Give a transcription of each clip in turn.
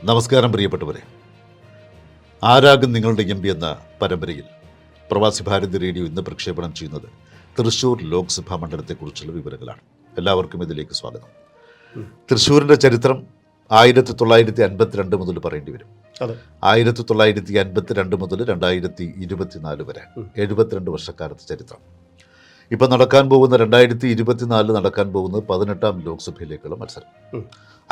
നമസ്കാരം പ്രിയപ്പെട്ടവരെ. ആരാകും നിങ്ങളുടെ എം പി എന്ന പരമ്പരയിൽ പ്രവാസി ഭാരതി റേഡിയോ ഇന്ന് പ്രക്ഷേപണം ചെയ്യുന്നത് തൃശ്ശൂർ ലോക്സഭാ മണ്ഡലത്തെക്കുറിച്ചുള്ള വിവരങ്ങളാണ്. എല്ലാവർക്കും ഇതിലേക്ക് സ്വാഗതം. തൃശ്ശൂരിൻ്റെ ചരിത്രം 1952 മുതൽ പറയേണ്ടി വരും. 1952 മുതൽ 2024 വരെ 72 വർഷക്കാലത്തെ ചരിത്രം. ഇപ്പം നടക്കാൻ പോകുന്ന 2024 നടക്കാൻ പോകുന്നത് 18ാം ലോക്സഭയിലേക്കുള്ള മത്സരം.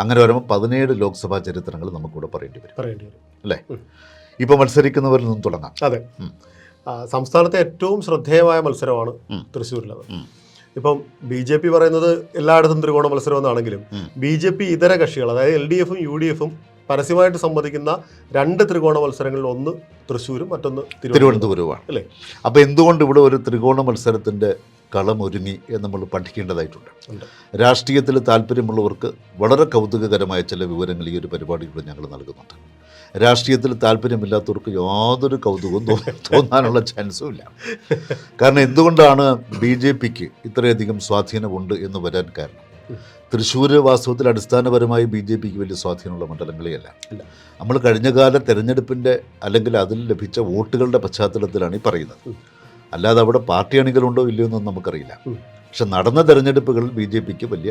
അങ്ങനെ വരുമ്പോൾ 17 ലോക്സഭാ ചരിത്രങ്ങൾ നമുക്കിവിടെ പറയേണ്ടി വരും അല്ലേ? ഇപ്പം മത്സരിക്കുന്നവരിൽ നിന്നും തുടങ്ങാം. അതെ, സംസ്ഥാനത്തെ ഏറ്റവും ശ്രദ്ധേയമായ മത്സരമാണ് തൃശ്ശൂരിലത്. ഇപ്പം BJP പറയുന്നത് എല്ലായിടത്തും ത്രികോണ മത്സരം എന്നാണെങ്കിലും BJP ഇതര കക്ഷികൾ, അതായത് LDF-ഉം UDF-ഉം പരസ്യമായിട്ട് സംവദിക്കുന്ന 2 ത്രികോണ മത്സരങ്ങളിൽ ഒന്ന് തൃശ്ശൂരും മറ്റൊന്ന് തിരുവനന്തപുരവുമാണ് അല്ലേ? അപ്പോൾ എന്തുകൊണ്ട് ഇവിടെ ഒരു ത്രികോണ മത്സരത്തിൻ്റെ കളമൊരുങ്ങി എന്ന് നമ്മൾ പഠിക്കേണ്ടതായിട്ടുണ്ട്. രാഷ്ട്രീയത്തിൽ താല്പര്യമുള്ളവർക്ക് വളരെ കൗതുകകരമായ ചില വിവരങ്ങൾ ഈ ഒരു പരിപാടിയിലൂടെ ഞങ്ങൾ നൽകുന്നുണ്ട്. രാഷ്ട്രീയത്തിൽ താല്പര്യമില്ലാത്തവർക്ക് യാതൊരു കൗതുകവും തോന്നാനുള്ള ചാൻസും ഇല്ല. കാരണം എന്തുകൊണ്ടാണ് BJPക്ക് ഇത്രയധികം സ്വാധീനമുണ്ട് എന്ന് വരാൻ കാരണം, തൃശ്ശൂർ വാസ്തവത്തിൽ അടിസ്ഥാനപരമായി BJPക്ക് വലിയ സ്വാധീനമുള്ള മണ്ഡലങ്ങളേ അല്ല. നമ്മൾ കഴിഞ്ഞകാല തെരഞ്ഞെടുപ്പിൻ്റെ അല്ലെങ്കിൽ അതിൽ ലഭിച്ച വോട്ടുകളുടെ പശ്ചാത്തലത്തിലാണ് ഈ പറയുന്നത്. അല്ലാതെ അവിടെ പാർട്ടി അണികളുണ്ടോ ഇല്ലയോ എന്നൊന്നും നമുക്കറിയില്ല. പക്ഷെ നടന്ന തെരഞ്ഞെടുപ്പുകളിൽ BJPക്ക് വലിയ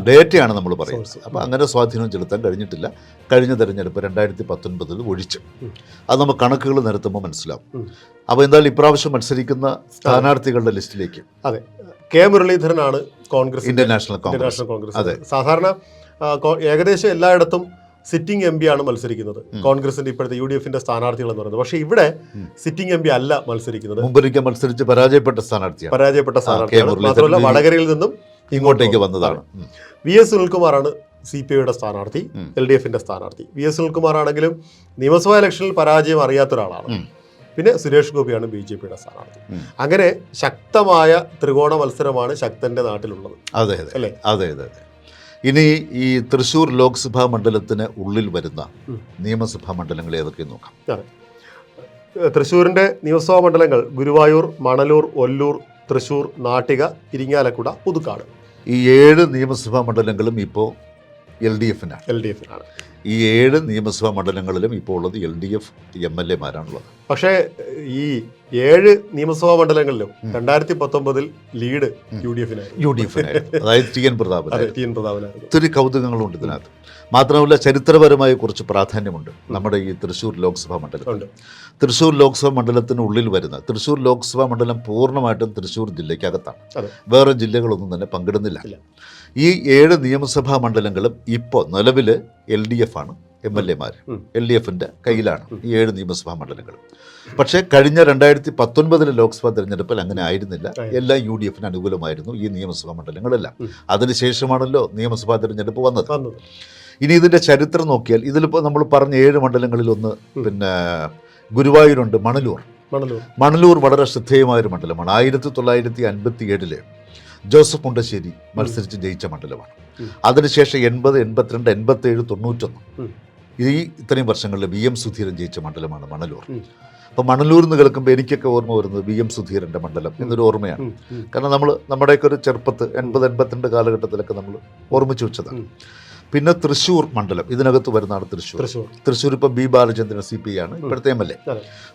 ഡേറ്റയാണ് നമ്മൾ പറയുന്നത്. അപ്പോൾ അങ്ങനെ സ്വാധീനം ചെലുത്താൻ കഴിഞ്ഞിട്ടില്ല കഴിഞ്ഞ തെരഞ്ഞെടുപ്പ് 2019 ഒഴിച്ച്. അത് നമ്മൾ കണക്കുകൾ നിരത്തുമ്പോൾ മനസ്സിലാവും. അപ്പോൾ എന്തായാലും ഇപ്രാവശ്യം മത്സരിക്കുന്ന സ്ഥാനാർത്ഥികളുടെ ലിസ്റ്റിലേക്ക് കെ മുരളീധരനാണ് കോൺഗ്രസ്, ഇന്ത്യൻ നാഷണൽ കോൺഗ്രസ്. അതെ, സാധാരണ ഏകദേശം എല്ലായിടത്തും സിറ്റിംഗ് MP ആണ് മത്സരിക്കുന്നത്. കോൺഗ്രസിന്റെ ഇപ്പോഴത്തെ UDF-ന്റെ സ്ഥാനാർത്ഥികൾ എന്ന് പറയുന്നത്. പക്ഷേ ഇവിടെ സിറ്റിംഗ് MP അല്ല മത്സരിക്കുന്നത്. മുമ്പൊരിക്കൽ മത്സരിച്ച് പരാജയപ്പെട്ട സ്ഥാനാർത്ഥിയാണ്. മാത്രമല്ല വടകരയിൽ നിന്നും ഇങ്ങോട്ടേക്ക് വന്നതാണ്. VS സുനിൽകുമാറാണ് CPI-യുടെ സ്ഥാനാർത്ഥി, LDF-ന്റെ സ്ഥാനാർത്ഥി. VS സുനിൽകുമാർ ആണെങ്കിലും നിയമസഭാ ഇലക്ഷനിൽ പരാജയം അറിയാത്ത ഒരാളാണ്. പിന്നെ സുരേഷ് ഗോപിയാണ് BJP-യുടെ സ്ഥാനാർത്ഥി. അങ്ങനെ ശക്തമായ ത്രികോണ മത്സരമാണ് ശക്തന്റെ നാട്ടിലുള്ളത്. അതെ അല്ലേ? അതെ. ഇനി ഈ തൃശ്ശൂർ ലോക്സഭാ മണ്ഡലത്തിന് ഉള്ളിൽ വരുന്ന നിയമസഭാ മണ്ഡലങ്ങൾ ഏതൊക്കെയെന്ന് നോക്കാം. തൃശ്ശൂരിന്റെ നിയമസഭാ മണ്ഡലങ്ങൾ ഗുരുവായൂർ, മണലൂർ, ഒല്ലൂർ, തൃശ്ശൂർ, നാട്ടിക, ഇരിങ്ങാലക്കുട, പുതുക്കാട്. ഈ 7 നിയമസഭാ മണ്ഡലങ്ങളും ഇപ്പോൾ LDF-നാണ്. ഈ 7 നിയമസഭാ മണ്ഡലങ്ങളിലും ഇപ്പോൾ ഉള്ളത് LDF MLA-മാരാണുള്ളത്. പക്ഷേ ഈ 7 നിയമസഭാ മണ്ഡലങ്ങളിലും 2019 ലീഡ് UDF-നായിരുന്നു. അതായത് TN പ്രതാപനായിരുന്നു. ഒത്തിരി കൗതുകങ്ങളുണ്ട് ഇതിനകത്ത്. മാത്രമല്ല ചരിത്രപരമായ കുറച്ച് പ്രാധാന്യമുണ്ട് നമ്മുടെ ഈ തൃശ്ശൂർ ലോക്സഭാ മണ്ഡലം. തൃശ്ശൂർ ലോക്സഭാ മണ്ഡലത്തിന് ഉള്ളിൽ വരുന്ന തൃശ്ശൂർ ലോക്സഭാ മണ്ഡലം പൂർണ്ണമായിട്ടും തൃശ്ശൂർ ജില്ലയ്ക്കകത്താണ്. വേറെ ജില്ലകളൊന്നും തന്നെ പങ്കിടുന്നില്ല. ഈ 7 നിയമസഭാ മണ്ഡലങ്ങളും ഇപ്പോൾ നിലവിൽ LDF-ആണ് MLA-മാർ. LDF-ന്റെ കയ്യിലാണ് ഈ 7 നിയമസഭാ മണ്ഡലങ്ങളും. പക്ഷേ കഴിഞ്ഞ 2019 ലോക്സഭാ തെരഞ്ഞെടുപ്പിൽ അങ്ങനെ ആയിരുന്നില്ല. എല്ലാം UDF-ന് അനുകൂലമായിരുന്നു ഈ നിയമസഭാ മണ്ഡലങ്ങളെല്ലാം. അതിനുശേഷമാണല്ലോ നിയമസഭാ തെരഞ്ഞെടുപ്പ് വന്നത്. ഇനി ഇതിൻ്റെ ചരിത്രം നോക്കിയാൽ ഇതിലിപ്പോൾ നമ്മൾ പറഞ്ഞ 7 മണ്ഡലങ്ങളിലൊന്ന് പിന്നെ ഗുരുവായൂരുണ്ട്, മണലൂർ വളരെ ശ്രദ്ധേയമായൊരു മണ്ഡലമാണ്. 1957 ജോസഫ് മുണ്ടശ്ശേരി മത്സരിച്ച് ജയിച്ച മണ്ഡലമാണ്. അതിനുശേഷം 80, 82, 87, 91 ഈ ഇത്രയും വർഷങ്ങളിൽ VM സുധീരൻ ജയിച്ച മണ്ഡലമാണ് മണലൂർ. അപ്പോൾ മണലൂർ എന്ന് കേൾക്കുമ്പോൾ എനിക്കൊക്കെ ഓർമ്മ വരുന്നത് VM സുധീരൻ്റെ മണ്ഡലം എന്നൊരു ഓർമ്മയാണ്. കാരണം നമ്മുടെയൊക്കെ ഒരു ചെറുപ്പത്ത് 80, 82 കാലഘട്ടത്തിലൊക്കെ നമ്മൾ ഓർമ്മിച്ച് വെച്ചതാണ്. പിന്നെ തൃശ്ശൂർ മണ്ഡലം ഇതിനകത്ത് വരുന്നതാണ് തൃശ്ശൂർ ഇപ്പോൾ B. ബാലചന്ദ്രൻ CPI ആണ് ഇപ്പോഴത്തെ MLA.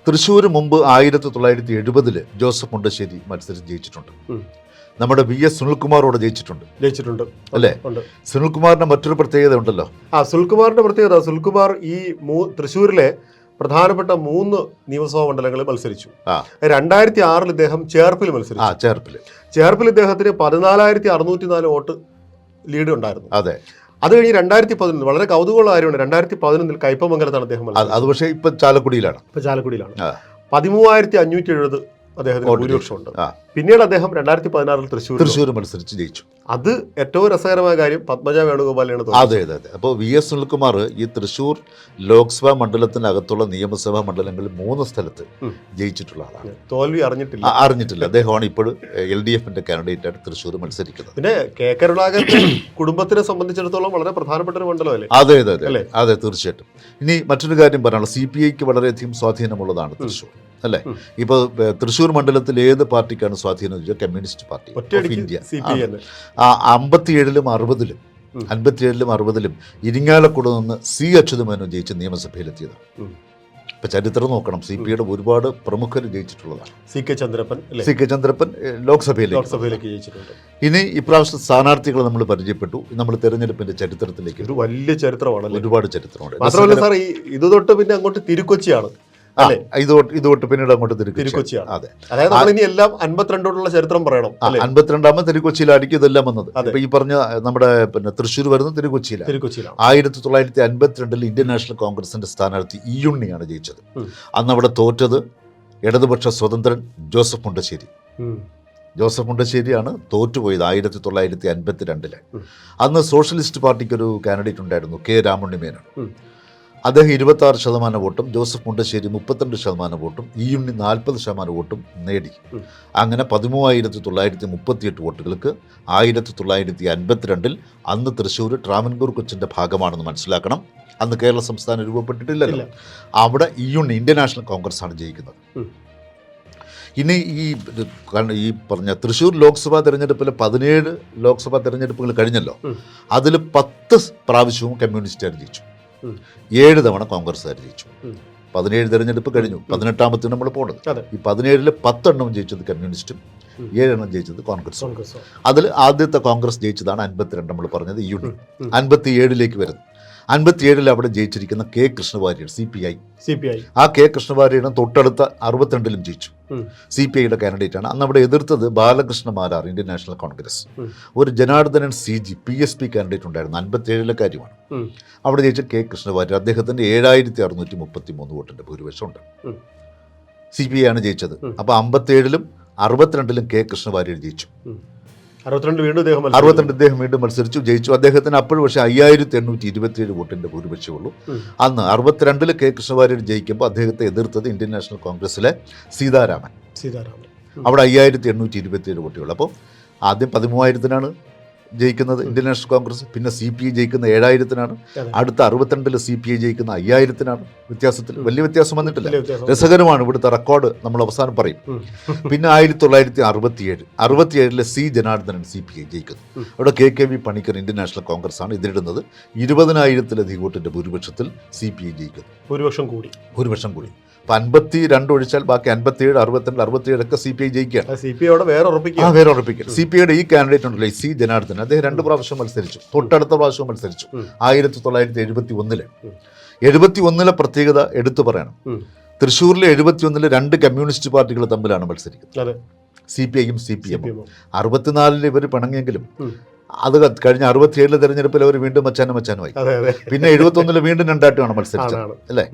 തൃശ്ശൂർ മുമ്പ് 1970 ജോസഫ് മുണ്ടശ്ശേരി മത്സരിച്ച് ജയിച്ചിട്ടുണ്ട്. നമ്മുടെ VS സുനിൽകുമാറോട് ജയിച്ചിട്ടുണ്ട് അല്ലേ? സുനിൽകുമാറിന്റെ മറ്റൊരു പ്രത്യേകത ഉണ്ടല്ലോ. സുനിൽകുമാറിന്റെ പ്രത്യേകത, സുനിൽകുമാർ ഈ തൃശ്ശൂരിലെ പ്രധാനപ്പെട്ട 3 നിയമസഭാ മണ്ഡലങ്ങളിൽ മത്സരിച്ചു. 2006 ഇദ്ദേഹം ചേർപ്പിൽ മത്സരിച്ചു. ചേർപ്പിൽ ഇദ്ദേഹത്തിന് 14,604 വോട്ട് ലീഡ് ഉണ്ടായിരുന്നു. അതെ. അത് കഴിഞ്ഞ് 2011 വളരെ കൗതുകമുള്ള കാര്യമാണ്. 2011 കയ്പമംഗലത്താണ് അദ്ദേഹം അത്. പക്ഷേ ഇപ്പൊ ചാലക്കുടിയിലാണ് 13,570 അദ്ദേഹത്തിന് ഭൂരിപക്ഷമുണ്ട്. പിന്നീട് അദ്ദേഹം 2016 തൃശ്ശൂർ മത്സരിച്ച് ജയിച്ചു. അത് ഏറ്റവും രസകരമായ കാര്യം പത്മജ വേണുഗോപാലിനാണ്. അതെ. അപ്പോൾ VS സുനിൽകുമാർ ഈ തൃശ്ശൂർ ലോക്സഭാ മണ്ഡലത്തിനകത്തുള്ള നിയമസഭാ മണ്ഡലങ്ങളിൽ 3 സ്ഥലത്ത് ജയിച്ചിട്ടുള്ള ആളാണ്. തോൽവി അറിഞ്ഞിട്ടില്ല. അദ്ദേഹമാണ് ഇപ്പോൾ LDF-ന്റെ കാൻഡിഡേറ്റായിട്ട് തൃശ്ശൂർ മത്സരിക്കുന്നത്. പിന്നെ കെ കരുണാകരന്റെ കുടുംബത്തിനെ സംബന്ധിച്ചിടത്തോളം വളരെ പ്രധാനപ്പെട്ട ഒരു മണ്ഡലമല്ലേ? അതെ, തീർച്ചയായിട്ടും. ഇനി മറ്റൊരു കാര്യം പറയാനുള്ള, CPI-ക്ക് വളരെയധികം സ്വാധീനമുള്ളതാണ് തൃശ്ശൂർ അല്ലേ? ഇപ്പോൾ തൃശ്ശൂർ മണ്ഡലത്തിൽ ഏത് പാർട്ടിക്കാണ് സ്വാധീനം? കമ്മ്യൂണിസ്റ്റ് പാർട്ടി ഓഫ് ഇന്ത്യ. 57-ലും 60-ലും 57-ലും 60-ലും ഇരിങ്ങാലക്കുട നിന്ന് സി അച്യുതമേനോൻ ജയിച്ച് നിയമസഭയിലെത്തിയത്. ഇപ്പം ചരിത്രം നോക്കണം, CPIയുടെ ഒരുപാട് പ്രമുഖർ ജയിച്ചിട്ടുള്ളതാണ്. CK ചന്ദ്രപ്പൻ ലോക്സഭയിലേക്ക് ജയിച്ചിട്ടുണ്ട്. ഇനി ഇപ്രാവശ്യം സ്ഥാനാർത്ഥികളെ നമ്മൾ പരിചയപ്പെട്ടു. നമ്മൾ തെരഞ്ഞെടുപ്പിന്റെ ചരിത്രത്തിലേക്ക് ഒരു വലിയ ചരിത്രമാണ്, ഒരുപാട് ചരിത്രമുണ്ട്. മാത്രമല്ല സാർ, ഇത് തൊട്ട് പിന്നെ അങ്ങോട്ട് തിരുക്കൊച്ചിയാണ്, ഇത് തൊട്ട് പിന്നീട് അങ്ങോട്ട് തിരുക്കൊച്ചിയാണ്. അതെ, അതായത് നമ്മൾ ഇനി എല്ലാം 52 ചരിത്രം പറയണം. 52 തിരുക്കൊച്ചിയിലായിരിക്കും ഇതെല്ലാം വന്നത്. ഇപ്പൊ ഈ പറഞ്ഞ നമ്മുടെ തൃശ്ശൂർ വരുന്നത് തിരുക്കൊച്ചിയിലാണ്. 1952 ഇന്ത്യൻ നാഷണൽ കോൺഗ്രസിന്റെ സ്ഥാനാർത്ഥി ഇ ഉണ്ണിയാണ് ജയിച്ചത്. അന്ന് അവിടെ തോറ്റത് ഇടതുപക്ഷ സ്വതന്ത്രൻ ജോസഫ് മുണ്ടശ്ശേരിയാണ് തോറ്റുപോയത് 1952. അന്ന് സോഷ്യലിസ്റ്റ് പാർട്ടിക്ക് ഒരു കാൻഡിഡേറ്റ് ഉണ്ടായിരുന്നു, കെ രാമുണ്ണി മേനോൻ. അദ്ദേഹം 26% വോട്ടും ജോസഫ് മുണ്ടശ്ശേരി 32% വോട്ടും ഇ ഉണ്ണി 40% വോട്ടും നേടി. അങ്ങനെ 13,938 വോട്ടുകൾക്ക് 1952 അന്ന് തൃശ്ശൂർ ട്രാവൻകൂർ കൊച്ചിൻ്റെ ഭാഗമാണെന്ന് മനസ്സിലാക്കണം. അന്ന് കേരള സംസ്ഥാനം രൂപപ്പെട്ടിട്ടില്ലല്ലോ. അവിടെ ഇ ഉണ്ണി ഇന്ത്യൻ നാഷണൽ കോൺഗ്രസ് ആണ് ജയിക്കുന്നത്. ഇനി ഈ പറഞ്ഞ തൃശ്ശൂർ ലോക്സഭാ തെരഞ്ഞെടുപ്പിൽ 17 ലോക്സഭാ തെരഞ്ഞെടുപ്പുകൾ കഴിഞ്ഞല്ലോ. അതിൽ 10 പ്രാവശ്യവും കമ്മ്യൂണിസ്റ്റുകാർ ജയിച്ചു, 7 തവണ കോൺഗ്രസ്സുകാർ ജയിച്ചു. 17 തെരഞ്ഞെടുപ്പ് കഴിഞ്ഞു, 18ാമത്തെ നമ്മൾ പോണത്. ഈ 17-ൽ 10 എണ്ണം ജയിച്ചത് കമ്മ്യൂണിസ്റ്റും 7 എണ്ണം ജയിച്ചത് കോൺഗ്രസും. അതിൽ ആദ്യത്തെ കോൺഗ്രസ് ജയിച്ചതാണ് 52 നമ്മൾ പറഞ്ഞത് ഇ ഉണ്ണി. 57-ലേക്ക് വരുന്നു. 57-ൽ അവിടെ ജയിച്ചിരിക്കുന്ന കെ കൃഷ്ണവാര്യർ CPI. ആ കെ കൃഷ്ണവാര്യരുടെ തൊട്ടടുത്ത 62-ലും ജയിച്ചു. CPIയുടെ കാൻഡിഡേറ്റാണ്. അന്ന് അവിടെ എതിർത്തത് ബാലകൃഷ്ണ മാരാർ, ഇന്ത്യൻ നാഷണൽ കോൺഗ്രസ്. ഒരു ജനാർദ്ദനൻ CG PSP കാൻഡിഡേറ്റ് ഉണ്ടായിരുന്നു, 57-ലെ കാര്യമാണ്. അവിടെ ജയിച്ച കെ കൃഷ്ണവാര്യർ, അദ്ദേഹത്തിൻ്റെ 7,633 വോട്ടിൻ്റെ ഭൂരിപക്ഷമുണ്ട്. CPI ആണ് ജയിച്ചത്. അപ്പോൾ 57-ലും 62-ലും കെ കൃഷ്ണവാര്യർ ജയിച്ചു. 62 ഇദ്ദേഹം വീണ്ടും മത്സരിച്ചു, ജയിച്ചു. അദ്ദേഹത്തിന് അപ്പോഴും പക്ഷേ 5,827 വോട്ടിൻ്റെ ഭൂരിപക്ഷമേ ഉള്ളൂ. അന്ന് 62-ൽ കെ കൃഷ്ണവാര്യർ ജയിക്കുമ്പോൾ അദ്ദേഹത്തെ എതിർത്തത് ഇന്ത്യൻ നാഷണൽ കോൺഗ്രസിലെ സീതാരാമൻ. അവിടെ 5,827 വോട്ടുകൾ. അപ്പോൾ ആദ്യം 13,000-നാണ് ജയിക്കുന്നത് ഇന്ത്യൻ നാഷണൽ കോൺഗ്രസ്. പിന്നെ CPI ജയിക്കുന്ന 7,000-നാണ്. അടുത്ത 62-ൽ CPI ജയിക്കുന്ന 5,000-നാണ്. വ്യത്യാസത്തിൽ വലിയ വ്യത്യാസം വന്നിട്ടില്ല. രസകരമാണ്, ഇവിടുത്തെ റെക്കോർഡ് നമ്മൾ അവസാനം പറയും. പിന്നെ 1967 സി ജനാർദ്ദനൻ CPI ജയിക്കുന്നു. അവിടെ KKV പണിക്കർ ഇന്ത്യൻ നാഷണൽ കോൺഗ്രസ് ആണ് എതിരിടുന്നത്. 20,000-ലധികം വോട്ടിൻ്റെ ഭൂരിപക്ഷത്തിൽ CPI ജയിക്കുന്നു. ഭൂരിപക്ഷം കൂടി. അപ്പം 52 ഒഴിച്ചാൽ ബാക്കി 57, 62, 67 CPI ജയിക്കുകയാണ്. വേറെ ഉറപ്പിക്കുക. CPIയുടെ ഈ കാൻഡിഡേറ്റ് ഉണ്ടല്ലോ, സി ജനാർദ്ദനൻ, അദ്ദേഹം 2 പ്രാവശ്യം മത്സരിച്ചു. തൊട്ടടുത്ത പ്രാവശ്യം മത്സരിച്ചു 1971. 71-ലെ പ്രത്യേകത എടുത്തു പറയണം. തൃശ്ശൂരിലെ 71-ൽ 2 കമ്മ്യൂണിസ്റ്റ് പാർട്ടികൾ തമ്മിലാണ് മത്സരിക്കുന്നത്, CPIയും CPM-ഉം. 64-ൽ ഇവർ പിണങ്ങിയെങ്കിലും അത് കഴിഞ്ഞ 67-ലെ തെരഞ്ഞെടുപ്പിൽ അവർ വീണ്ടും മച്ചാനുമായി. പിന്നെ 71-ൽ വീണ്ടും 2ആയിട്ടാണ് മത്സരിച്ചത്, അല്ലേ?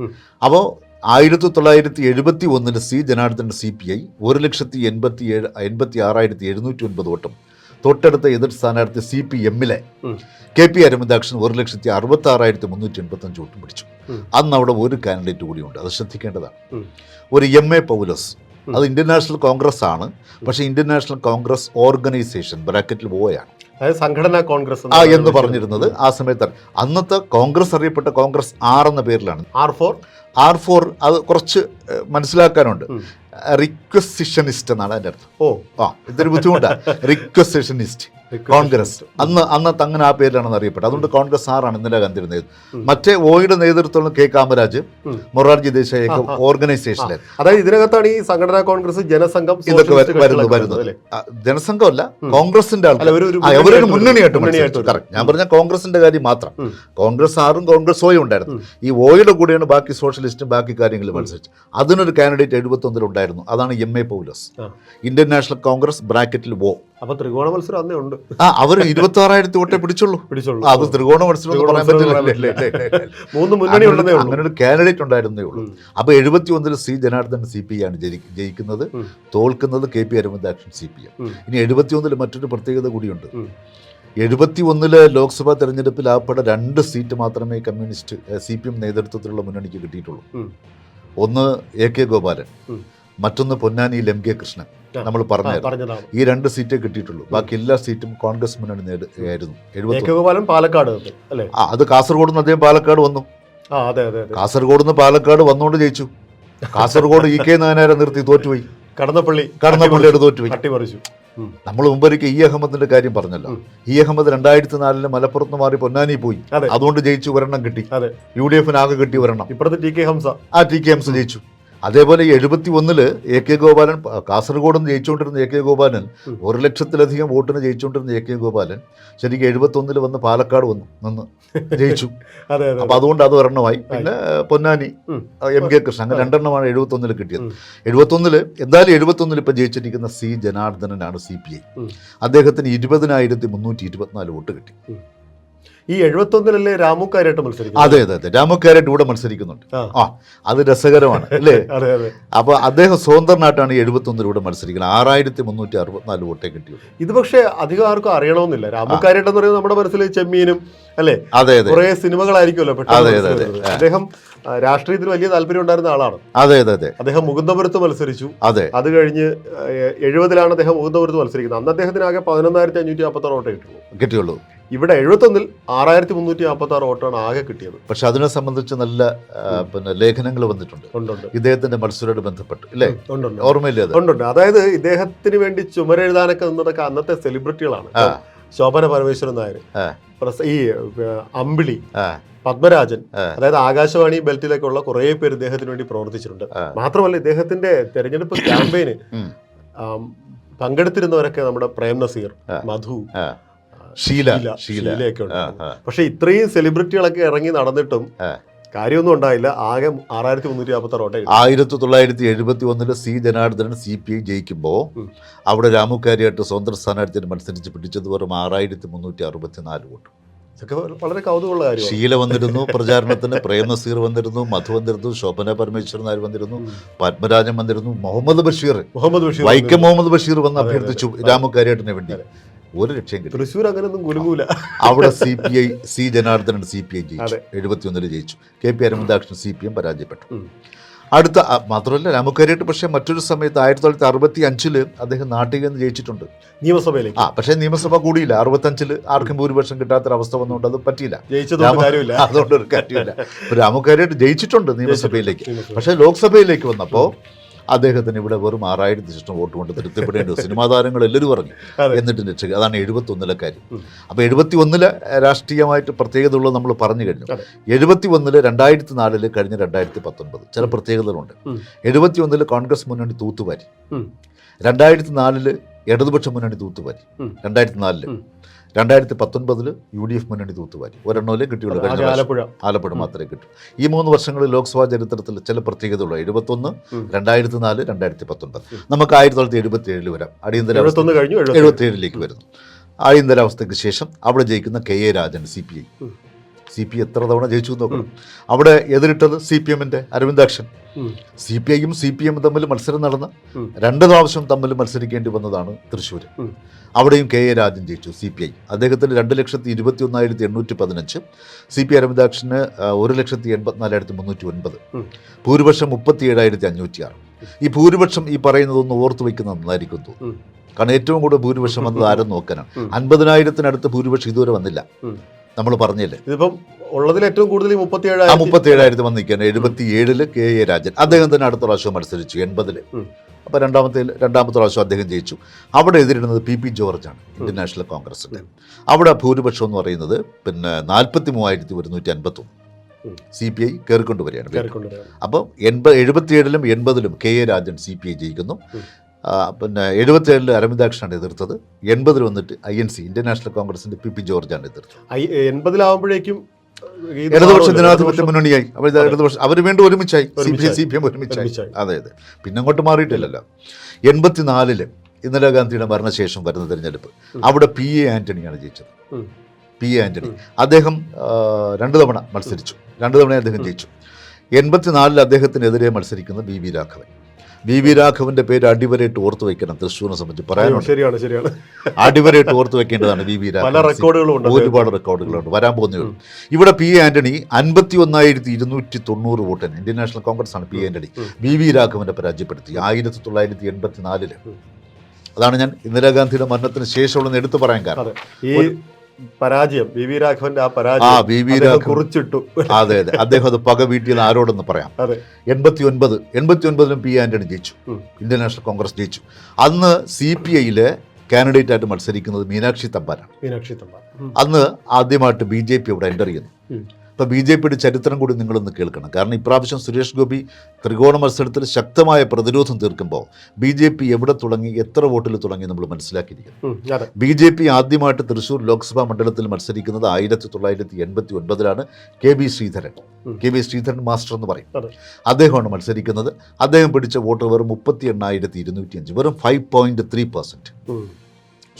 അപ്പോൾ 1971-ൽ സി ജനാർദ്ദനൻ CPI 1,86,709 വോട്ടും തൊട്ടടുത്ത എതിർ സ്ഥാനാർത്ഥി CPM-ലെ KP അരവിന്ദാക്ഷൻ 1,66,385 വോട്ടും പിടിച്ചു. അന്ന് അവിടെ ഒരു കാൻഡിഡേറ്റ് കൂടിയുണ്ട്, അത് ശ്രദ്ധിക്കേണ്ടതാണ്. ഒരു MA പൗലോസ്. അത് ഇന്ത്യൻ നാഷണൽ കോൺഗ്രസ് ആണ്, പക്ഷേ ഇന്ത്യൻ നാഷണൽ കോൺഗ്രസ് ഓർഗനൈസേഷൻ ബ്രാക്കറ്റിൽ ഓയാണ്, സംഘടനാ കോൺഗ്രസ് എന്ന് പറഞ്ഞിരുന്നത്. ആ സമയത്ത് അന്നത്തെ കോൺഗ്രസ് അറിയപ്പെട്ട കോൺഗ്രസ് R എന്ന പേരിലാണ്. R4 അത് കുറച്ച് മനസ്സിലാക്കാനുണ്ട്. റിക്വസിഷനിസ്റ്റ് എന്നാണ് അതിൻ്റെ അർത്ഥം. ഇതൊരു ബുദ്ധിമുട്ടാണ്. റിക്വസിഷനിസ്റ്റ് കോൺഗ്രസ് അന്നത്തെ അങ്ങനെ ആ പേരിലാണെന്ന് അറിയപ്പെട്ടത്. അതുകൊണ്ട് കോൺഗ്രസ് R ആണ് ഇന്ദിരാഗാന്ധിയുടെ നേതൃത്വം. മറ്റേ ഓയുടെ നേതൃത്വം കെ കാമരാജ്, മൊറാർജി ദേശായി ഓർഗനൈസേഷനിലെ. അതായത് ഇതിനകത്താണ് ഈ സംഘടനാ കോൺഗ്രസ്, ജനസംഘം, ഇതൊക്കെ വരുന്നത്. ജനസംഘമല്ല, കോൺഗ്രസിന്റെ അവരൊരു മുന്നണിയായിട്ട്. ഞാൻ പറഞ്ഞ കോൺഗ്രസിന്റെ കാര്യം മാത്രം. കോൺഗ്രസ് ആറും കോൺഗ്രസ് ഓയും ഉണ്ടായിരുന്നു. ഈ ഓയുടെ കൂടെയാണ് ബാക്കി സോഷ്യലിസ്റ്റും ബാക്കി കാര്യങ്ങൾ മത്സരിച്ചു. അതിനൊരു കാൻഡിഡേറ്റ് 71 ഉണ്ടായിരുന്നു. അതാണ് MA പൗലോസ്. ഇന്ത്യൻ നാഷണൽ കോൺഗ്രസ് ബ്രാക്കറ്റിൽ ഓ. അപ്പൊ ത്രികോണ മത്സരം അന്നേ ഉണ്ട്. അവർ 26,000 വോട്ടേ പിടിച്ചുള്ളൂ. അത് ത്രികോണ മത്സരം എന്ന് പറയാൻ പറ്റില്ല. അങ്ങനെ ഒരു കാൻഡിഡേറ്റ് ഉണ്ടായിരുന്നേ ഉള്ളൂ. അപ്പൊ 71-ൽ സി ജനാർദ്ദനൻ CPI ആണ് ജയിക്കുന്നത്. തോൽക്കുന്നത് KP അരവിന്ദാക്ഷൻ CPM. ഇനി 71-ൽ മറ്റൊരു പ്രത്യേകത കൂടിയുണ്ട്. 71-ലെ ലോക്സഭാ തെരഞ്ഞെടുപ്പിൽ ആകപ്പെടെ 2 സീറ്റ് മാത്രമേ കമ്മ്യൂണിസ്റ്റ് CPM നേതൃത്വത്തിലുള്ള മുന്നണിക്ക് കിട്ടിയിട്ടുള്ളൂ. ഒന്ന് AK ഗോപാലൻ, മറ്റൊന്ന് പൊന്നാനിയിൽ MK കൃഷ്ണൻ. നമ്മൾ പറഞ്ഞതാണ് ഈ 2 സീറ്റേ കിട്ടിയിട്ടുള്ളൂ. ബാക്കി എല്ലാ സീറ്റും കോൺഗ്രസ് മുന്നണി നേടിയായിരുന്നു. പാലക്കാട് അല്ലേ? അത് കാസർഗോഡ് നിന്ന് അദ്ദേഹം പാലക്കാട് വന്നു. കാസർഗോഡ് നിന്ന് പാലക്കാട് വന്നുകൊണ്ട് ജയിച്ചു. കാസർഗോഡ് EK നായനാരെ നിർത്തി തോറ്റുപോയി. കടന്നപ്പള്ളിയുടെ തോറ്റുപോയി. അട്ടിമറിച്ചു. നമ്മൾ മുമ്പൊരിക്കൽ ഇ അഹമ്മദിന്റെ കാര്യം പറഞ്ഞല്ലോ. ഇ അഹമ്മദ് 2004 മലപ്പുറത്ത് മാറി പൊന്നാനി പോയി, അതുകൊണ്ട് ജയിച്ചു, ഒരെണ്ണം കിട്ടി. UDF ആകെ കിട്ടി ഒരെണ്ണം. ഇപ്പുറത്ത് ടി കെ ഹംസ ജയിച്ചു. അതേപോലെ 71 AK ഗോപാലൻ, കാസർഗോഡ് നിന്ന് ജയിച്ചുകൊണ്ടിരുന്ന AK ഗോപാലൻ, 1 ലക്ഷത്തിലധികം വോട്ടിന് ജയിച്ചുകൊണ്ടിരുന്ന AK ഗോപാലൻ ശരിക്കും 71 വന്ന് പാലക്കാട് നിന്ന് ജയിച്ചു. അപ്പൊ അതുകൊണ്ട് അത് ഒരെണ്ണമായി. പിന്നെ പൊന്നാനി MK കൃഷ്ണൻ, അങ്ങനെ 2 എണ്ണമാണ് 71 കിട്ടിയത്. 71 എന്തായാലും 71 ഇപ്പൊ ജയിച്ചിരിക്കുന്ന C ജനാർദ്ദനനാണ് CPI. അദ്ദേഹത്തിന് 20,324 വോട്ട് കിട്ടി. ഈ 71 രാമു കാര്യമായിട്ട് മത്സരിക്കും. അതെ, രാമു കാര്യമായിട്ട് ഇവിടെ മത്സരിക്കുന്നുണ്ട്. അത് രസകരമാണ് അല്ലേ? അപ്പൊ അദ്ദേഹം സ്വതന്ത്രനായിട്ടാണ് 71 ഇവിടെ മത്സരിക്കുന്നത്. 6,364 വോട്ടേ കിട്ടിയുള്ളൂ. ഇത് പക്ഷേ അധികം ആർക്കും അറിയണമെന്നില്ല. രാമു കാര്യമായിട്ട് എന്ന് പറയുന്നത് നമ്മുടെ മനസ്സിൽ ചെമ്മീനും അല്ലേ, കുറെ സിനിമകളായിരിക്കുമല്ലോ. അദ്ദേഹം രാഷ്ട്രീയത്തിൽ വലിയ താല്പര്യം ഉണ്ടായിരുന്ന ആളാണ്. അദ്ദേഹം മുകുന്ദപുരത്ത് മത്സരിച്ചു. അത് കഴിഞ്ഞ് 70 അദ്ദേഹം മുകുന്ദപുരത്ത് മത്സരിക്കുന്നത്. അന്ന് അദ്ദേഹത്തിന് ആകെ 11,546 വോട്ടേ കിട്ടുള്ളൂ. ഇവിടെ 71 6,346 വോട്ടാണ് ആകെ കിട്ടിയത്. പക്ഷെ അതിനെ സംബന്ധിച്ച് നല്ല ലേഖനങ്ങൾ വന്നിട്ടുണ്ട് ഇദ്ദേഹത്തിന്റെ മത്സരത്തോട് ബന്ധപ്പെട്ട്, ഇല്ലേ? ഓർമ്മയില്ലേ? ഉണ്ട്. അതായത് ഇദ്ദേഹത്തിന് വേണ്ടി ചുമരെഴുതാനൊക്കെ നിന്നതൊക്കെ അന്നത്തെ സെലിബ്രിറ്റികളാണ്. ശോഭന പരമേശ്വരൻ നായർ, ഈ അമ്പിളി, പത്മരാജൻ, അതായത് ആകാശവാണി ബെൽറ്റിലേക്കുള്ള കുറെ പേര് ഇദ്ദേഹത്തിന് വേണ്ടി പ്രവർത്തിച്ചിട്ടുണ്ട്. മാത്രമല്ല ഇദ്ദേഹത്തിന്റെ തെരഞ്ഞെടുപ്പ് ക്യാമ്പയിന് പങ്കെടുത്തിരുന്നവരൊക്കെ നമ്മുടെ പ്രേം നസീർ, മധു, ഷീലയൊക്കെ ഉണ്ട്. പക്ഷെ ഇത്രയും സെലിബ്രിറ്റികളൊക്കെ ഇറങ്ങി നടന്നിട്ടും കാര്യമൊന്നും ഉണ്ടായില്ല. ആകെ 6,346 വോട്ടേ. 1971 C ജനാർദ്ദനൻ CPI ജയിക്കുമ്പോൾ അവിടെ രാമു കാര്യമായിട്ട് സ്വതന്ത്ര സ്ഥാനാർത്ഥിയെ മത്സരിച്ച് പിടിച്ചത് വെറും 6,364 വോട്ട്. ഇതൊക്കെ വളരെ കൗതുകമുള്ള കാര്യം. ഷീല വന്നിരുന്നു പ്രചാരണത്തിന്, പ്രേം നസീർ വന്നിരുന്നു, മധു വന്നിരുന്നു, ശോഭന പരമേശ്വരൻ നായർ വന്നിരുന്നു, പത്മരാജൻ വന്നിരുന്നു, മുഹമ്മദ് ബഷീർ, വൈക്കം മുഹമ്മദ് ബഷീർ വന്ന് അഭ്യർത്ഥിച്ചു രാമു കാര്യമായിട്ടിനെ വേണ്ടി. ഒരു ലക്ഷ്യം കിട്ടി. തൃശ്ശൂർ അങ്ങനെയൊന്നും കുലുങ്ങൂല. അവിടെ CPI C ജനാർദ്ദനൻ CPI ജയിച്ചു, 71 ജയിച്ചു. KP അരവിന്ദാക്ഷൻ CPM പരാജയപ്പെട്ടു. അടുത്ത മാത്രമല്ല രാമു കാര്യമായിട്ട് പക്ഷേ മറ്റൊരു സമയത്ത് 1965 അദ്ദേഹം നാട്ടിൽ നിന്ന് ജയിച്ചിട്ടുണ്ട് നിയമസഭയിലേക്ക്. പക്ഷേ നിയമസഭ കൂടിയില്ല. 65 ആർക്കും ഭൂരിപക്ഷം കിട്ടാത്തൊരവസ്ഥ വന്നുകൊണ്ട് അത് പറ്റിയില്ല. അതുകൊണ്ട് ഒരു കാര്യമില്ല. രാമു കാര്യമായിട്ട് ജയിച്ചിട്ടുണ്ട് നിയമസഭയിലേക്ക്. പക്ഷേ ലോക്സഭയിലേക്ക് വന്നപ്പോൾ അദ്ദേഹത്തിന് ഇവിടെ വെറും 6,000 വോട്ട് കൊണ്ട് തൃപ്തിപ്പെടേണ്ടി. സിനിമാ താരങ്ങൾ എല്ലാവരും പറഞ്ഞു. എന്നിട്ട് രക്ഷക അതാണ് 71 കാര്യം. അപ്പോൾ 71 രാഷ്ട്രീയമായിട്ട് പ്രത്യേകത ഉള്ളത് നമ്മൾ പറഞ്ഞു കഴിഞ്ഞു. 71 2004 കഴിഞ്ഞ 2019 ചില പ്രത്യേകതകളുണ്ട്. 71 കോൺഗ്രസ് മുന്നണി തൂത്തുവാരി, 2004 ഇടതുപക്ഷ മുന്നണി തൂത്തുവാരി, 2004 2019 UDF മുന്നണി തൂത്തുവാരി. ഒരെണ്ണമല്ലേ കിട്ടിയുള്ളൂ. ആലപ്പുഴ മാത്രമേ കിട്ടൂ. ഈ 3 വർഷങ്ങളിൽ ലോക്സഭാ ചരിത്രത്തിൽ ചില പ്രത്യേകതയുള്ള 71, 2004, 2019. നമുക്ക് 1977 വരാം. അടിയന്തരാവസ്ഥ 77 വരുന്നു. അടിയന്തരാവസ്ഥയ്ക്ക് ശേഷം അവിടെ ജയിക്കുന്ന KA രാജൻ CPI എത്ര തവണ ജയിച്ചു നോക്കണം. അവിടെ എതിരിട്ടത് CPMന്റെ അരവിന്ദാക്ഷൻ. CPIയും CPM തമ്മിൽ മത്സരം നടന്ന് 2 പ്രാവശ്യം തമ്മിൽ മത്സരിക്കേണ്ടി വന്നതാണ് തൃശ്ശൂർ. അവിടെയും KA രാജൻ ജയിച്ചു CPI. അദ്ദേഹത്തിന് 2,21,815, CP അരവിന്ദാക്ഷന് 1,84,309, ഭൂരിപക്ഷം 37,506. ഈ ഭൂരിപക്ഷം ഈ പറയുന്നതൊന്ന് ഓർത്തു വയ്ക്കുന്നത് നന്നായിരിക്കും തോന്നുന്നു. കാരണം ഏറ്റവും കൂടുതൽ ഭൂരിപക്ഷം വന്നത് ആരും നോക്കാനാണ്. 50,000-നടുത്ത് ഭൂരിപക്ഷം ഇതുവരെ വന്നില്ല. നമ്മൾ പറഞ്ഞില്ലേ, ഇതിപ്പം ഉള്ളതിൽ ഏറ്റവും കൂടുതൽ 37,000 വന്നിരിക്കുകയാണ്. 77 KA രാജൻ. അദ്ദേഹം തന്നെ അടുത്ത പ്രാവശ്യം മത്സരിച്ചു 80. അപ്പോൾ രണ്ടാമത്തെ പ്രാവശ്യം അദ്ദേഹം ജയിച്ചു. അവിടെ എതിരിടുന്നത് PP ജോർജാണ്, ഇന്ത്യൻ നാഷണൽ കോൺഗ്രസിൻ്റെ. അവിടെ ഭൂരിപക്ഷം എന്ന് പറയുന്നത് 43,151. CPI കയറിക്കൊണ്ടുവരികയാണ്. അപ്പം 77-ലും 80-ലും KA രാജൻ CPI ജയിക്കുന്നു. 77 അരവിന്ദാക്ഷനാണ് എതിർത്തത്. 80 വന്നിട്ട് INC, ഇന്ത്യൻ നാഷണൽ കോൺഗ്രസിന്റെ PP ജോർജാണ് എതിർത്തത്. 80-ലാവുമ്പോഴേക്കും ഇടതുപക്ഷ ജനാധിപത്യ മുന്നണിയായി. അവർ വീണ്ടും ഒരുമിച്ചായി, CPM ഒരുമിച്ചായി. അതെ. പിന്നെ അങ്ങോട്ട് മാറിയിട്ടില്ലല്ലോ. 84 ഇന്ദിരാഗാന്ധിയുടെ മരണശേഷം വരുന്ന തെരഞ്ഞെടുപ്പ്, അവിടെ PA ആന്റണിയാണ് ജയിച്ചത്. PA ആന്റണി അദ്ദേഹം 2 തവണ മത്സരിച്ചു. 2 തവണ അദ്ദേഹം ജയിച്ചു. 84 അദ്ദേഹത്തിനെതിരെ മത്സരിക്കുന്ന BV രാഘവൻ. BV രാഘവന്റെ പേര് അടിവരയിട്ട് ഓർത്തു വെക്കണം. തൃശ്ശൂരിനെ സംബന്ധിച്ച് പറയാനുണ്ട്. ശരിയാണ്. അടിവരയിട്ട് ഓർത്തു വെക്കേണ്ടതാണ് BV രാഘവൻ. ഒരുപാട് റെക്കോർഡുകളുണ്ട്, വരാൻ പോകുന്നേ ഉള്ളൂ. ഇവിടെ PA ആന്റണി 51,290 വോട്ടിന്, ഇന്ത്യൻ നാഷണൽ കോൺഗ്രസ് ആണ് PA ആന്റണി BV രാഘവനെ പരാജയപ്പെടുത്തി 1984. അതാണ് ഞാൻ ഇന്ദിരാഗാന്ധിയുടെ മരണത്തിന് ശേഷമുള്ള എടുത്തു പറയാൻ കാരണം. പരാജയം, വി രാഘവന്റെ ആ ആ പരാജയം വി അദ്ദേഹം കുറിച്ചിട്ടു. അതെ അതെ, അദ്ദേഹം അത് പക വീട്ടിൽ ആരോടെന്ന് പറയാം. അതെ, 89-ലും പി ആന്റണി ജയിച്ചു, ഇന്ത്യൻ നാഷണൽ കോൺഗ്രസ് ജയിച്ചു. അന്ന് CPIയിലെ കാൻഡിഡേറ്റ് ആയിട്ട് മത്സരിക്കുന്നത് മീനാക്ഷി തമ്പാനാണ്. മീനാക്ഷി തമ്പാൻ അന്ന് ആദ്യമായിട്ട് BJP അവിടെ എൻ്റർ ചെയ്യുന്നു. അപ്പോൾ BJPയുടെ ചരിത്രം കൂടി നിങ്ങളൊന്ന് കേൾക്കണം. കാരണം ഇപ്രാവശ്യം സുരേഷ് ഗോപി ത്രികോണ മത്സരത്തിൽ ശക്തമായ പ്രതിരോധം തീർക്കുമ്പോൾ BJP എവിടെ തുടങ്ങി, എത്ര വോട്ടിൽ തുടങ്ങി നമ്മൾ മനസ്സിലാക്കിയിരിക്കുന്നു. BJP ആദ്യമായിട്ട് തൃശ്ശൂർ ലോക്സഭാ മണ്ഡലത്തിൽ മത്സരിക്കുന്നത് 1989-ലാണ്. KB ശ്രീധരൻ മാസ്റ്റർ എന്ന് പറയും, അദ്ദേഹമാണ് മത്സരിക്കുന്നത്. അദ്ദേഹം പിടിച്ച വോട്ട് വെറും 38,205, വെറും 5.3%.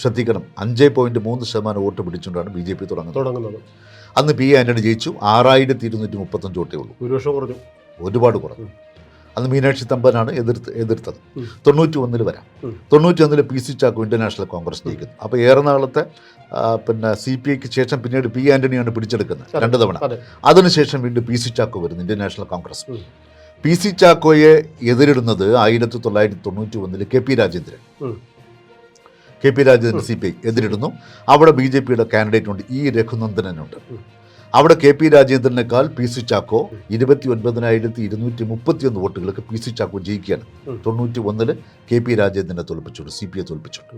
ശ്രദ്ധിക്കണം, 5.3% വോട്ട് പിടിച്ചുകൊണ്ടാണ് BJP തുടങ്ങുന്നത്. അന്ന് പി ആന്റണി ജയിച്ചു, 6,235 വോട്ടേ ഉള്ളൂ, ഭൂരിപക്ഷം കുറഞ്ഞു, ഒരുപാട് കുറഞ്ഞു. അന്ന് മീനാക്ഷി തമ്പാനാണ് എതിർത്തത്. 91 വരാം. 91 PC ചാക്കോ ഇന്ത്യൻ നാഷണൽ കോൺഗ്രസ് ജയിക്കുന്നു. അപ്പോൾ ഏറെ നാളത്തെ CPIക്ക് ശേഷം പിന്നീട് പി ആന്റണിയാണ് പിടിച്ചെടുക്കുന്നത് 2 തവണ. അതിനുശേഷം വീണ്ടും PC ചാക്കോ വരുന്നു Indian National Congress. PC ചാക്കോയെ എതിരിടുന്നത് 1991 KP Rajendran CPI എതിരിടുന്നു. അവിടെ BJPയുടെ കാൻഡിഡേറ്റ് ഉണ്ട്, രഘുനന്ദനുണ്ട്. അവിടെ KP രാജേന്ദ്രനേക്കാൾ PC ചാക്കോ 29,231 വോട്ടുകൾക്ക് PC ചാക്കോ ജയിക്കുകയാണ്. 91 KP രാജേന്ദ്രനെ തോൽപ്പിച്ചുണ്ട്, CPI തോൽപ്പിച്ചുണ്ട്.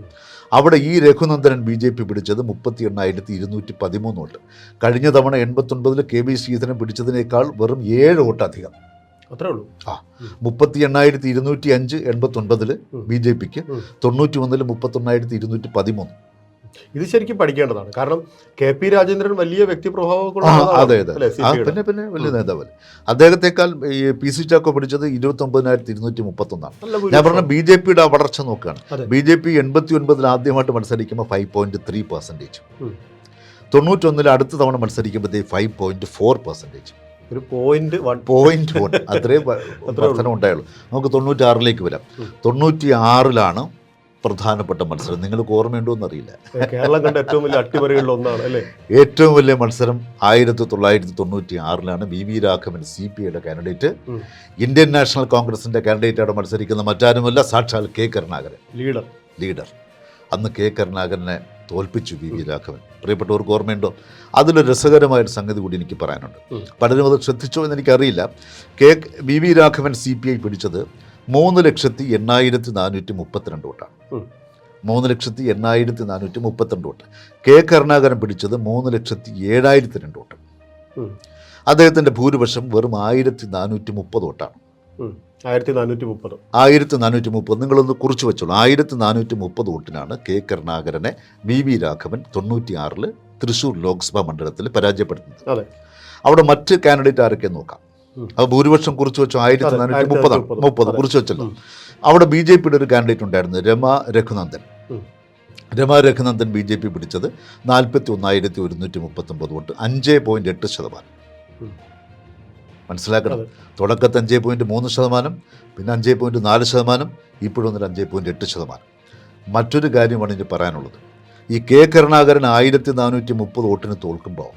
അവിടെ രഘുനന്ദനൻ BJP പിടിച്ചത് 38,213 വോട്ട്. കഴിഞ്ഞ തവണ 89 KB ശ്രീധരൻ പിടിച്ചതിനേക്കാൾ വെറും 7 വോട്ട് അധികം. അത്രേ ഉള്ളൂ. 38,205 89 BJPക്ക്, 91 31,213. ഇത് ശരിക്കും പഠിക്കേണ്ടതാണ്. കാരണം KP രാജേന്ദ്രൻ വലിയ വ്യക്തിപ്രഭാവം. അതെ അതെ, പിന്നെ വലിയ നേതാവല്ലേ. അദ്ദേഹത്തെക്കാൾ PC ചാക്കോ പിടിച്ചത് 29,231. ഞാൻ പറഞ്ഞ BJPയുടെ വളർച്ച നോക്കുകയാണ്. BJP 89 ആദ്യമായിട്ട് മത്സരിക്കുമ്പോൾ 5.3%, 91 അടുത്ത തവണ മത്സരിക്കുമ്പോഴത്തേ 5.4%. ഒരു 0.1 അത്രയും വർധന ഉണ്ടായുള്ളൂ. നമുക്ക് 96 വരാം. 96 പ്രധാനപ്പെട്ട മത്സരം. നിങ്ങൾക്ക് ഓർമ്മയുണ്ടോ എന്നറിയില്ല, കേരളം കണ്ട ഏറ്റവും വലിയ അട്ടിമറികളിൽ ഒന്നാണ് അല്ലേ. ഏറ്റവും വലിയ മത്സരം 1996 VV രാഘവൻ CPIയുടെ കാൻഡിഡേറ്റ്, ഇന്ത്യൻ നാഷണൽ കോൺഗ്രസിന്റെ കാൻഡിഡേറ്റാണ് മത്സരിക്കുന്ന മറ്റാരുമല്ല, സാക്ഷാൽ K കരുണാകരൻ, ലീഡർ. അന്ന് K കരുണാകരനെ തോൽപ്പിച്ചു VV രാഘവൻ. പ്രിയപ്പെട്ടവർക്ക് ഓർമ്മയുണ്ടോ? അതിലൊരു രസകരമായൊരു സംഗതി കൂടി എനിക്ക് പറയാനുണ്ട്. പലരും അത് ശ്രദ്ധിച്ചോ എന്ന് എനിക്കറിയില്ല. VV രാഘവൻ CPI പിടിച്ചത് 3,80,432 വോട്ടാണ്. 3,80,432 വോട്ട്. K കരുണാകരൻ പിടിച്ചത് 3,07,002 വോട്ട്. അദ്ദേഹത്തിൻ്റെ ഭൂരിപക്ഷം വെറും 1,430 വോട്ടാണ്. 1430. നിങ്ങളൊന്ന് കുറിച്ച് വെച്ചോളൂ. 1430 വോട്ടിനാണ് K കരുണാകരനെ VV രാഘവൻ 96 തൃശ്ശൂർ ലോക്സഭാ മണ്ഡലത്തിൽ പരാജയപ്പെടുത്തുന്നത്. അവിടെ മറ്റ് കാൻഡിഡേറ്റ് ആരൊക്കെ നോക്കാം. അത് ഭൂരിപക്ഷം കുറിച്ച് വെച്ചു, 1430 കുറിച്ച് വെച്ചല്ലോ. അവിടെ BJPയുടെ ഒരു കാൻഡിഡേറ്റ് ഉണ്ടായിരുന്നു, രമ രഘുനന്ദൻ. BJP പിടിച്ചത് 41,139 വോട്ട്, 5.8%. മനസ്സിലാക്കണം, തുടക്കത്ത് 5.3%, പിന്നെ 5.4%, ഇപ്പോഴും 5.8%. മറ്റൊരു കാര്യമാണ് ഇനി പറയാനുള്ളത്. ഈ K കരുണാകരൻ 1430 വോട്ടിന് തോൽക്കുമ്പോൾ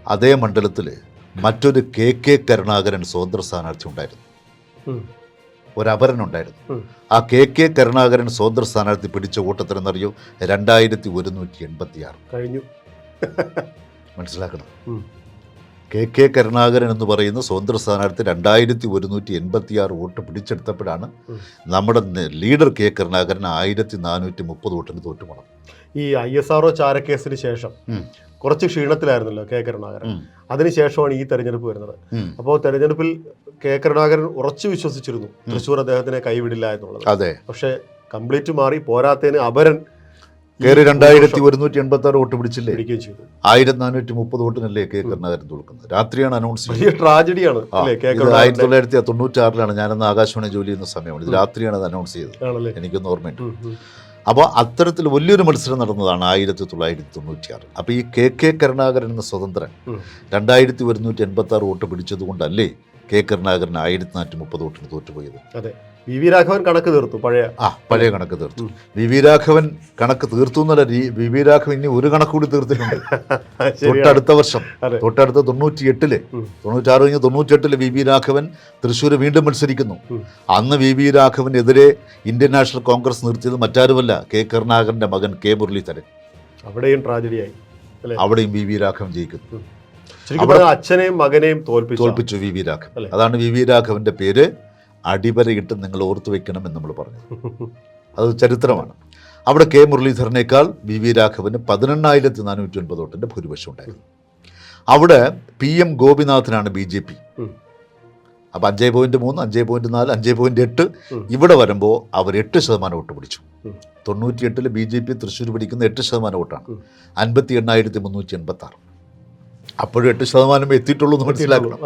അതേ മണ്ഡലത്തിൽ മറ്റൊരു KK കരുണാകരൻ സ്വതന്ത്ര സ്ഥാനാർത്ഥി ഉണ്ടായിരുന്നു, ഒരപരനുണ്ടായിരുന്നു. ആ KK കരുണാകരൻ സ്വതന്ത്ര സ്ഥാനാർത്ഥി പിടിച്ച വോട്ട് എത്രയെന്നറിയോ? 2,186 കഴിഞ്ഞു. മനസ്സിലാക്കണം, KK കരുണാകരൻ എന്ന് പറയുന്ന സ്വതന്ത്ര സ്ഥാനാർത്ഥി 2,186 വോട്ട് പിടിച്ചെടുത്തപ്പോഴാണ് നമ്മുടെ ലീഡർ K കരുണാകരൻ 1,430 വോട്ടിന് തോറ്റുപോണം. ഈ ISRO ചാരക്കേസിന് ശേഷം കുറച്ച് ക്ഷീണത്തിലായിരുന്നല്ലോ K കരുണാകരൻ. അതിനുശേഷമാണ് ഈ തെരഞ്ഞെടുപ്പ് വരുന്നത്. അപ്പോൾ തെരഞ്ഞെടുപ്പിൽ K കരുണാകരൻ ഉറച്ചു വിശ്വസിച്ചിരുന്നു തൃശ്ശൂർ അദ്ദേഹത്തിനെ കൈവിടില്ല എന്നുള്ളത്. അതെ, പക്ഷേ കംപ്ലീറ്റ് മാറി. പോരാത്തതിന് അപരൻ കയറി 2,186 വോട്ട് പിടിച്ചില്ലേ, 1,430 വോട്ടിനല്ലേ K കരുണാകരൻ തോൽക്കുന്നത്. രാത്രിയാണ് അനൗൺസ് ചെയ്തത്. ട്രാജഡിയാണ്. 1996 ഞാനന്ന് ആകാശവാണി ജോലി ചെയ്യുന്ന സമയമാണ്. ഇത് രാത്രിയാണ് അത് അനൗൺസ് ചെയ്തത്, എനിക്കൊന്ന് ഓർമ്മയുണ്ട്. അപ്പോൾ അത്തരത്തിൽ വലിയൊരു മത്സരം നടന്നതാണ് 1996. അപ്പോൾ ഈ KK കരുണാകരൻ എന്ന സ്വതന്ത്രൻ 2,186 വോട്ട് പിടിച്ചത് കൊണ്ടല്ലേ K കരുണാകരൻ 1,430 വോട്ടിന് തോറ്റുപോയത്. അതെ, VV രാഘവൻ കണക്ക് തീർത്തു, പഴയ കണക്ക് തീർത്തു. VV രാഘവൻ കണക്ക് തീർത്തു എന്നല്ല, VV രാഘവൻ ഇനി ഒരു കണക്ക് കൂടി തീർത്തിട്ടുണ്ട്. തൊട്ടടുത്ത വർഷം, തൊട്ടടുത്ത 98, 96 കഴിഞ്ഞ് 98 VV രാഘവൻ തൃശ്ശൂർ വീണ്ടും മത്സരിക്കുന്നു. അന്ന് VV രാഘവനെതിരെ ഇന്ത്യൻ നാഷണൽ കോൺഗ്രസ് നിർത്തിയത് മറ്റാരുമല്ല, K കരുണാകരൻ്റെ മകൻ K മുരളീധരൻ. അവിടെയും ട്രാജഡിയായി. അവിടെയും വി വി രാഘവൻ ജയിക്കുന്നു. ശരിക്കും പറഞ്ഞാൽ അച്ഛനെയും മകനെയും തോൽപ്പിച്ചു വി വി രാഘവൻ. അതാണ് വി വി രാഘവന്റെ പേര് അടിവരയിട്ട് നിങ്ങൾ ഓർത്തു വെക്കണം എന്ന് നമ്മൾ പറഞ്ഞു. അത് ചരിത്രമാണ്. അവിടെ കെ മുരളീധരനേക്കാൾ വി വി രാഘവന് 18,409 വോട്ടിൻ്റെ ഭൂരിപക്ഷം ഉണ്ടായിരുന്നു. അവിടെ പി എം ഗോപിനാഥനാണ് BJP. അപ്പം 5.3, 5.4, 5.8 ഇവിടെ വരുമ്പോൾ അവർ 8% വോട്ട് പിടിച്ചു. 98 BJP തൃശ്ശൂർ പിടിക്കുന്ന 8% വോട്ടാണ്. 58,386. അപ്പോഴും 8% എത്തിയിട്ടുള്ളൂ എന്ന് മനസ്സിലാക്കണം.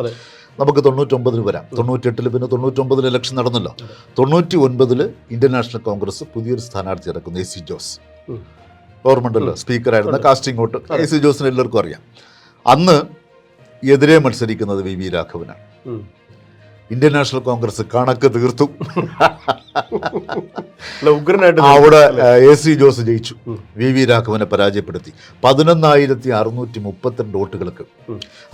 നമുക്ക് 99 വരാം. 98 പിന്നെ 99 ഇലക്ഷൻ നടന്നല്ലോ. 99 ഇന്ത്യൻ നാഷണൽ കോൺഗ്രസ് പുതിയൊരു സ്ഥാനാർത്ഥി ഇറക്കുന്നു, AC ജോസ്. ഓർമ്മണ്ടല്ലോ, സ്പീക്കറായിരുന്ന കാസ്റ്റിംഗ് വോട്ട് AC ജോസിന് എല്ലാവർക്കും അറിയാം. അന്ന് എതിരെ മത്സരിക്കുന്നത് വി വി രാഘവനാണ്. ഇന്ത്യൻ നാഷണൽ കോൺഗ്രസ് കണക്ക് തീർത്തു. അവിടെ AC ജോസ് ജയിച്ചു, വി വി രാഘവനെ പരാജയപ്പെടുത്തി. 11,632 വോട്ടുകൾക്ക്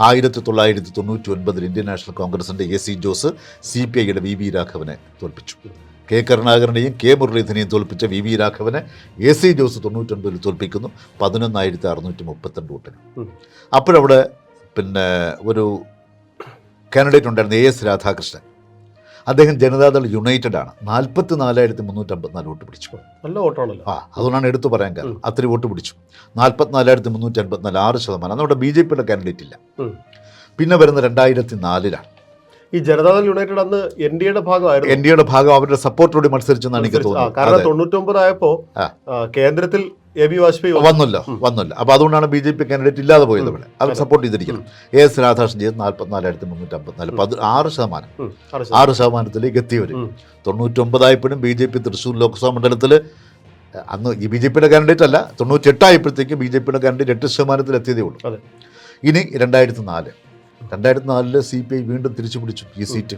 1999 ഇന്ത്യൻ നാഷണൽ കോൺഗ്രസിന്റെ AC ജോസ് CPIയുടെ വി വി രാഘവനെ തോൽപ്പിച്ചു. കെ കരുണാകരനെയും കെ മുരളീധരനെയും തോൽപ്പിച്ച വി വി രാഘവനെ AC ജോസ് 99 തോൽപ്പിക്കുന്നു 11,632 വോട്ടിന്. അപ്പോഴവിടെ പിന്നെ ഒരു കാൻഡിഡേറ്റ് ഉണ്ടായിരുന്നു, AS രാധാകൃഷ്ണൻ. അദ്ദേഹം ജനതാദൾ യുണൈറ്റഡ് ആണ്. 44,354 വോട്ട് പിടിച്ചു. നല്ല വോട്ടാണല്ലോ. അതുകൊണ്ടാണ് എടുത്തു പറയാൻ കാരണം. അത്രയും വോട്ട് പിടിച്ചു. 44,354, 6%. നമ്മുടെ BJPയുടെ കാൻഡിഡേറ്റ് ഇല്ല. പിന്നെ വരുന്ന 2004 ഈ ജനതാദൾ യുണൈറ്റഡ് അന്ന് NDAയുടെ ഭാഗമായിരുന്നു. NDAയുടെ ഭാഗം അവരുടെ സപ്പോർട്ടോട് മത്സരിച്ചെന്നാണ് എനിക്ക് തോന്നുന്നത്. കാരണം 99 ആയപ്പോൾ കേന്ദ്രത്തിൽ AB വാജ്പേയി വന്നല്ലോ. അപ്പോൾ അതുകൊണ്ടാണ് BJP കാൻഡിഡേറ്റ് ഇല്ലാതെ പോയത്. ഇവിടെ അവർ സപ്പോർട്ട് ചെയ്തിരിക്കണം. AS രാധാകൃഷ്ണൻ ചെയ്ത് 44,354, 6%. എത്തിയവർ 99 ആയപ്പോഴും BJP തൃശ്ശൂർ ലോക്സഭാ മണ്ഡലത്തിൽ അന്ന് ഈ BJPയുടെ കാൻഡിഡേറ്റ് അല്ല, 98 ആയപ്പോഴത്തേക്ക് BJPയുടെ കാൻഡിഡേറ്റ് 8% എത്തിയതേ ഉള്ളൂ. ഇനി 2004 CPI വീണ്ടും തിരിച്ചു പിടിച്ചു ഈ സീറ്റ്.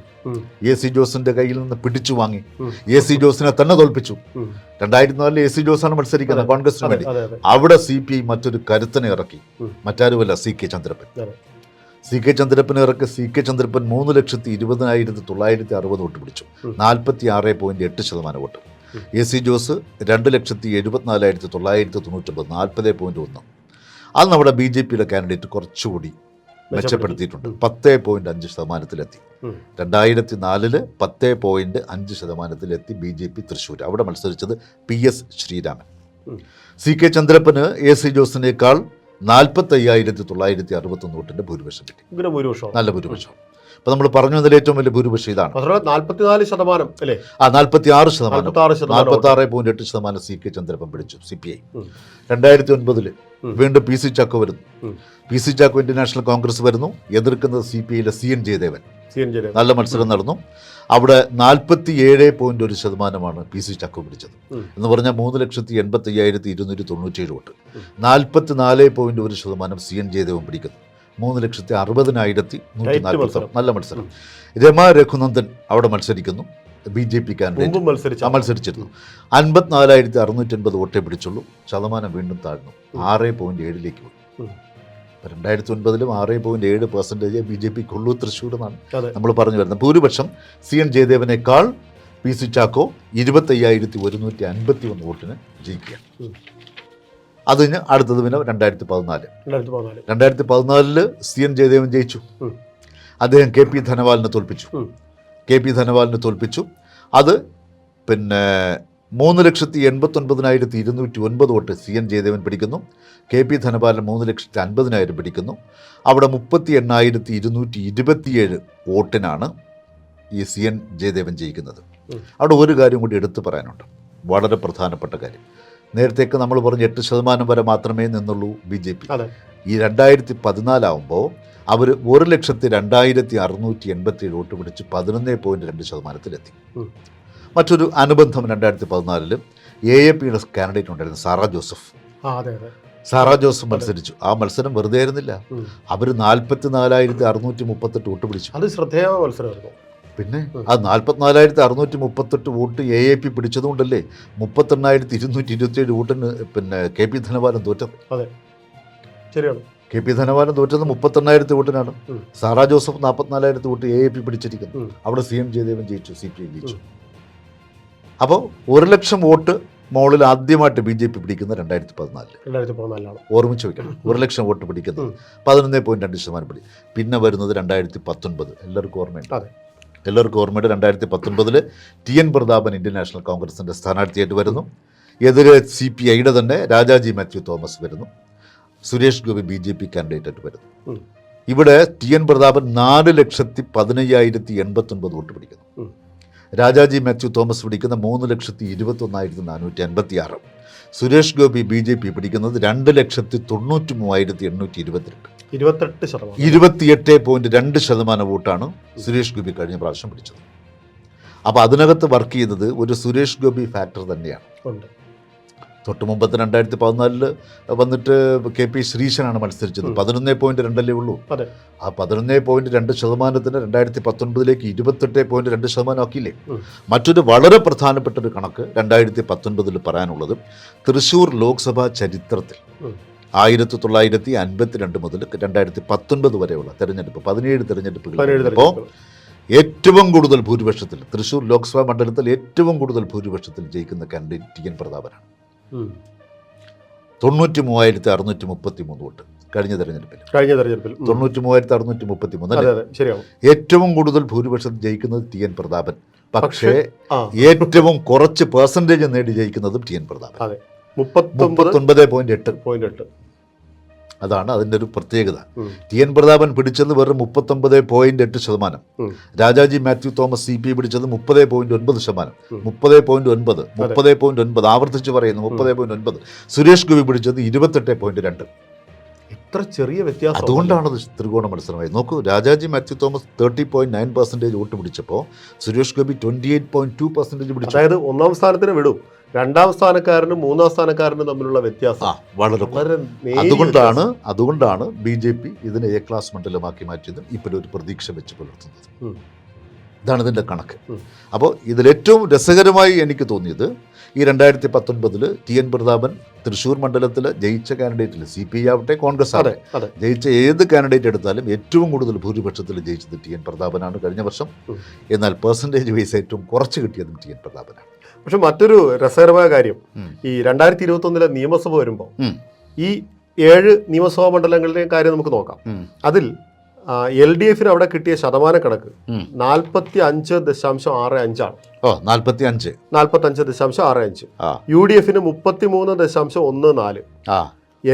AC ജോസിന്റെ കയ്യിൽ നിന്ന് പിടിച്ചു വാങ്ങി. AC ജോസിനെ തന്നെ തോൽപ്പിച്ചു. 2004 AC ജോസാണ് മത്സരിക്കുന്നത് കോൺഗ്രസിന് വേണ്ടി. അവിടെ CPI മറ്റൊരു കരുത്തനെ ഇറക്കി, മറ്റാരുമല്ല CK ചന്ദ്രപ്പൻ. CK ചന്ദ്രപ്പനെ ഇറക്കി. CK ചന്ദ്രപ്പൻ 3,20,960 വോട്ട് പിടിച്ചു, 46.8% വോട്ട്. AC ജോസ് 2,74,999, 40.1. അത് നമ്മുടെ BJPയുടെ കാൻഡിഡേറ്റ് കുറച്ചുകൂടി മെച്ചപ്പെടുത്തിയിട്ടുണ്ട്. 10.5%. 2004 10.5% BJP തൃശ്ശൂർ. അവിടെ മത്സരിച്ചത് PS ശ്രീരാമൻ. CK ചന്ദ്രപ്പന് AC ജോസിനേക്കാൾ 45,961 വോട്ടിന്റെ ഭൂരിപക്ഷം കിട്ടി. നല്ല ഭൂരിപക്ഷം. അപ്പൊ നമ്മൾ പറഞ്ഞു അതിൽ ഏറ്റവും വലിയ ഭൂരിപക്ഷം ഇതാണ്. 44% അല്ലേ? 46%. 46.8% CK ചന്ദ്രപ്പൻ പിടിച്ചു CPI. 2009 വീണ്ടും PC ചാക്കോ വരുന്നു. PC ചാക്കോ ഇന്ത്യൻ നാഷണൽ കോൺഗ്രസ് വരുന്നു. എതിർക്കുന്നത് CPIയിലെ CN ജയദേവൻ. നല്ല മത്സരം നടന്നു. അവിടെ 47.1% PC ചാക്കോ പിടിച്ചത്. എന്ന് പറഞ്ഞാൽ 3,85,297 വോട്ട്. 44.1% CN ജയദേവൻ പിടിക്കുന്നു. 3,60,140. നല്ല മത്സരം. രമാ രഘുനന്ദൻ അവിടെ മത്സരിക്കുന്നു. BJP കാൻഡിഡേറ്റ് മത്സരിച്ചിരുന്നു. 54,680 വോട്ടേ പിടിച്ചുള്ളൂ. ശതമാനം വീണ്ടും താഴ്ന്നു, 6.7 പോയി. 2009 6.7% BJPക്ക് ഉള്ളൂ തൃശ്ശൂർ എന്നാണ് നമ്മൾ പറഞ്ഞു വരുന്നത്. ഭൂരിപക്ഷം CN ജയദേവനേക്കാൾ PC ചാക്കോ 25,151 വോട്ടിന് ജയിക്കുക. അതിന് അടുത്തത് പിന്നെ 2014 CN ജയദേവൻ ജയിച്ചു. അദ്ദേഹം KP ധനവാലിനെ തോൽപ്പിച്ചു. അത് പിന്നെ 3,89,209 വോട്ട് CN ജയദേവൻ പിടിക്കുന്നു. KP ധനപാലൻ 3,50,000 പിടിക്കുന്നു. അവിടെ 38,227 വോട്ടിനാണ് ഈ CN ജയദേവൻ ജയിക്കുന്നത്. അവിടെ ഒരു കാര്യം കൂടി എടുത്തു പറയാനുണ്ട്, വളരെ പ്രധാനപ്പെട്ട കാര്യം. നേരത്തേക്ക് നമ്മൾ പറഞ്ഞ 8% വരെ മാത്രമേ നിന്നുള്ളൂ BJP. ഈ 2014 ആകുമ്പോൾ അവർ 1,02,687 വോട്ട് പിടിച്ച് 11.2%. മറ്റൊരു അനുബന്ധം 2014 AAPയുടെ കാൻഡിഡേറ്റ് ഉണ്ടായിരുന്നു, സാറാ ജോസഫ് മത്സരിച്ചു. ആ മത്സരം വെറുതെ ആയിരുന്നില്ല. അവർ 44,638 വോട്ട് പിടിച്ചു. അത് ശ്രദ്ധേയമായ മത്സരമായിരുന്നു. പിന്നെ ആ 44,638 വോട്ട് AAP പിടിച്ചതുകൊണ്ടല്ലേ 38,227 വോട്ടിന് പിന്നെ KP ധനപാലൻ തോറ്റത്. ശരിയാണ്. KP ധനപാലൻ തോറ്റത് 38,000 വോട്ടിനാണ്. സാറാ ജോസഫ് 44,000 വോട്ട് AAP പിടിച്ചിരിക്കുന്നു. അവിടെ CN ജയദേവൻ ജയിച്ചു, CPI ജയിച്ചു. അപ്പോൾ 1,00,000 വോട്ട് മോളിൽ ആദ്യമായിട്ട് BJP പിടിക്കുന്നത് 2014. 2014 ഓർമ്മിച്ച് വെക്കണം. 1 ലക്ഷം വോട്ട് പിടിക്കുന്നത് 11.2% പിടി. പിന്നെ വരുന്നത് 2019. എല്ലാവർക്കും ഓർമ്മയുണ്ട്. എല്ലാവർക്കും ഓർമ്മയുണ്ട്. 2019 TN പ്രതാപൻ ഇന്ത്യൻ നാഷണൽ കോൺഗ്രസിൻ്റെ സ്ഥാനാർത്ഥിയായിട്ട് വരുന്നു. എതിരെ CPIയുടെ തന്നെ രാജാജി മാത്യു തോമസ് വരുന്നു. സുരേഷ് ഗോപി BJP കാൻഡിഡേറ്റായിട്ട് വരുന്നു. ഇവിടെ TN പ്രതാപൻ 4,15,089 വോട്ട് പിടിക്കുന്നു. രാജാജി മാത്യു തോമസ് പിടിക്കുന്ന 3,21,456. സുരേഷ് ഗോപി BJP പിടിക്കുന്നത് 2,93,822. 28.2% വോട്ടാണ് സുരേഷ് ഗോപി കഴിഞ്ഞ പ്രാവശ്യം പിടിച്ചത്. അപ്പോൾ അതിനകത്ത് വർക്ക് ചെയ്തത് ഒരു സുരേഷ് ഗോപി ഫാക്ടർ തന്നെയാണ്. തൊട്ട് മുമ്പത്തെ 2014 വന്നിട്ട് KP ശ്രീശനാണ് മത്സരിച്ചത്. 11.2 ഉള്ളൂ. ആ 11.2% 2019 28.2% ആക്കിയില്ലേ. മറ്റൊരു വളരെ പ്രധാനപ്പെട്ട ഒരു കണക്ക് 2019 പറയാനുള്ളത്, തൃശ്ശൂർ ലോക്സഭാ ചരിത്രത്തിൽ 1952 മുതൽ 2019 വരെയുള്ള തെരഞ്ഞെടുപ്പ് 17 തെരഞ്ഞെടുപ്പുകൾ ഇപ്പോൾ ഏറ്റവും കൂടുതൽ ഭൂരിപക്ഷത്തിൽ തൃശ്ശൂർ ലോക്സഭാ മണ്ഡലത്തിൽ ഏറ്റവും കൂടുതൽ ഭൂരിപക്ഷത്തിൽ ജയിക്കുന്ന കാൻഡിഡേറ്റ് TN പ്രതാപനാണ്. 93,633 വോട്ട് കഴിഞ്ഞ തെരഞ്ഞെടുപ്പിൽ 93,633. ഏറ്റവും കൂടുതൽ ഭൂരിപക്ഷം ജയിക്കുന്നത് TN പ്രതാപൻ. പക്ഷേ ഏറ്റവും കുറച്ച് പെർസെൻറ്റേജ് നേടി ജയിക്കുന്നതും TN പ്രതാപൻ. 39.8. അതാണ് അതിൻ്റെ ഒരു പ്രത്യേകത. TN പ്രതാപൻ പിടിച്ചത് വെറും 39.8%. രാജാജി മാത്യു തോമസ് CPI പിടിച്ചത് 30.9%. 30.9 ആവർത്തിച്ച് പറയുന്നു 30.9. സുരേഷ് ഗോപി പിടിച്ചത് 28.2. ഇത്ര ചെറിയ വ്യത്യാസം. അതുകൊണ്ടാണ് ത്രികോണ മത്സരമായി. നോക്കൂ, രാജാജി മാത്യു തോമസ് 30.9% വോട്ട് പിടിച്ചപ്പോൾ സുരേഷ് ഗോപി 28.2% പിടിച്ചു. അതായത് ഒന്നാം സ്ഥാനത്തിന് വിടും, രണ്ടാം സ്ഥാനക്കാരനും മൂന്നാം സ്ഥാനക്കാരനും തമ്മിലുള്ള വ്യത്യാസം വളരെ. അതുകൊണ്ടാണ് BJP ഇതിനെ A ക്ലാസ് മണ്ഡലമാക്കി മാറ്റിയതും ഇപ്പോഴൊരു പ്രതീക്ഷ വെച്ച് പുലർത്തുന്നത്. ഇതാണ് ഇതിൻ്റെ കണക്ക്. അപ്പോൾ ഇതിലേറ്റവും രസകരമായി എനിക്ക് തോന്നിയത് ഈ 2019 TN പ്രതാപൻ തൃശ്ശൂർ മണ്ഡലത്തിൽ ജയിച്ച കാൻഡിഡേറ്റിൽ CPI ആവട്ടെ കോൺഗ്രസ് ആവട്ടെ ജയിച്ച ഏത് കാൻഡിഡേറ്റ് എടുത്താലും ഏറ്റവും കൂടുതൽ ഭൂരിപക്ഷത്തിൽ ജയിച്ചത് TN പ്രതാപനാണ് കഴിഞ്ഞ വർഷം. എന്നാൽ പെർസെൻറ്റേജ് വൈസ് ഏറ്റവും കുറച്ച് കിട്ടിയതും TN പ്രതാപനാണ്. പക്ഷെ മറ്റൊരു രസകരമായ കാര്യം, ഈ 2021 നിയമസഭ വരുമ്പോൾ ഈ 7 നിയമസഭാ മണ്ഡലങ്ങളുടെയും കാര്യം നമുക്ക് നോക്കാം. അതിൽ LDF അവിടെ കിട്ടിയ ശതമാന കണക്ക് 45.65 ആണ്. 45.65. UDF 33.14.